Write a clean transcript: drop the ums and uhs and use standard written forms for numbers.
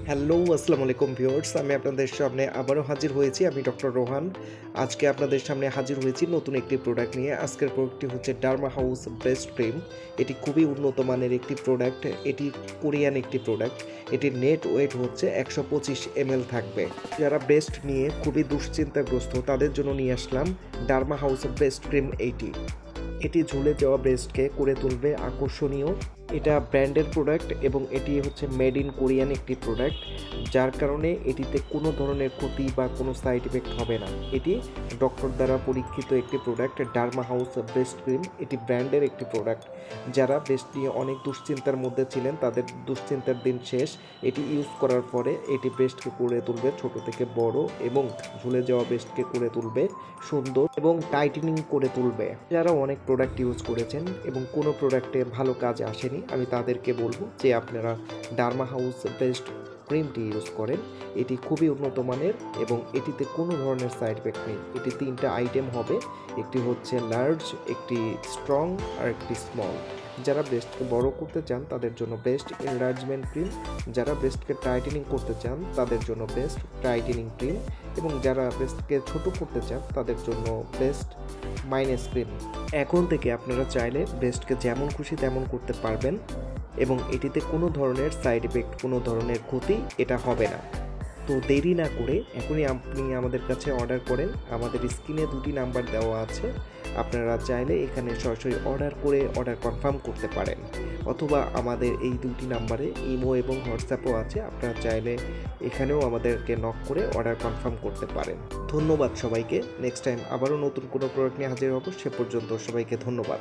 Hello, আসসালামু আলাইকুম viewers. আমি আপনাদের সামনে আবারও হাজির হয়েছি। আমি ডক্টর রোহান। আজকে আপনাদের সামনে হাজির হয়েছি নতুন একটি প্রোডাক্ট নিয়ে। আজকের প্রোডাক্টটি হচ্ছে ডার্মা হাউস ব্রেস্ট ক্রিম। এটি খুবই উন্নত মানের একটি প্রোডাক্ট। এটি কোরিয়ান একটি প্রোডাক্ট। এটির নেট ওয়েট হচ্ছে 125 ml থাকবে। যারা ব্রেস্ট নিয়ে খুবই দুশ্চিন্তাগ্রস্ত তাদের জন্য নিয়ে আসলাম ডার্মা হাউস ব্রেস্ট ক্রিম এইটি। এটি ঝুলে যাওয়া ব্রেস্টকে করে তুলবে আকর্ষণীয়। এটা ব্র্যান্ডের প্রোডাক্ট এবং এটি হচ্ছে মেড ইন কোরিয়ান একটি প্রোডাক্ট, যার কারণে এটিতে কোনো ধরনের ক্ষতি বা কোনো সাইড ইফেক্ট হবে না। এটি ডক্টর দ্বারা পরীক্ষিত একটি product, derma house breast cream. এটি ব্র্যান্ডের একটি প্রোডাক্ট। যারা ব্রেস্ট নিয়ে অনেক দুশ্চিন্তার মধ্যে ছিলেন তাদের দুশ্চিন্তার দিন শেষ। এটি ইউজ করার পরে এটি ব্রেস্টকে করে তুলবে ছোট থেকে বড় এবং ঝুলে যাওয়া ব্রেস্টকে করে তুলবে সুন্দর এবং টাইটেনিং করে তুলবে। যারা অনেক প্রোডাক্ট ইউজ করেছেন এবং কোনো প্রোডাক্টে ভালো কাজ আসেনি, আমি তাদেরকে বলবো যে আপনারা ডার্মা হাউস বেস্ট ক্রিমটি ইউজ করেন। এটি খুবই উন্নত মানের এবং এটিতে কোনো ধরনের সাইড ইফেক্ট নেই। এটি 3টা আইটেম হবে, একটি হচ্ছে লার্জ, একটি স্ট্রং আর একটি স্মল। যারা ব্রেস্টকে বড় করতে চান তাদের জন্য বেস্ট এনলার্জমেন্ট ক্রিম, যারা ব্রেস্টকে টাইটেনিং করতে চান তাদের জন্য বেস্ট টাইটেনিং ক্রিম, এবং যারা ব্রেস্টকে ছোট করতে চান তাদের জন্য বেস্ট মাইনাস ক্রিম। এখন থেকে আপনারা চাইলে ব্রেস্টকে যেমন খুশি তেমন করতে পারবেন এবং এটিতে কোনো ধরনের সাইড এফেক্ট, কোনো ধরনের ক্ষতি এটা হবে না। তো দেরি না করে এখনই আপনি আমাদের কাছে অর্ডার করেন। আমাদের স্ক্রিনে 2টি নাম্বার দেওয়া আছে, আপনারা চাইলে এখানে সরাসরি অর্ডার করে অর্ডার কনফার্ম করতে পারেন, অথবা আমাদের এই 2টি নাম্বারে ইমো এবং হোয়াটসঅ্যাপও আছে, আপনারা চাইলে এখানেও আমাদেরকে নক করে অর্ডার কনফার্ম করতে পারেন। ধন্যবাদ সবাইকে। নেক্সট টাইম আবারও নতুন কোনো প্রোডাক্ট নিয়ে হাজির হব। সে পর্যন্ত সবাইকে ধন্যবাদ।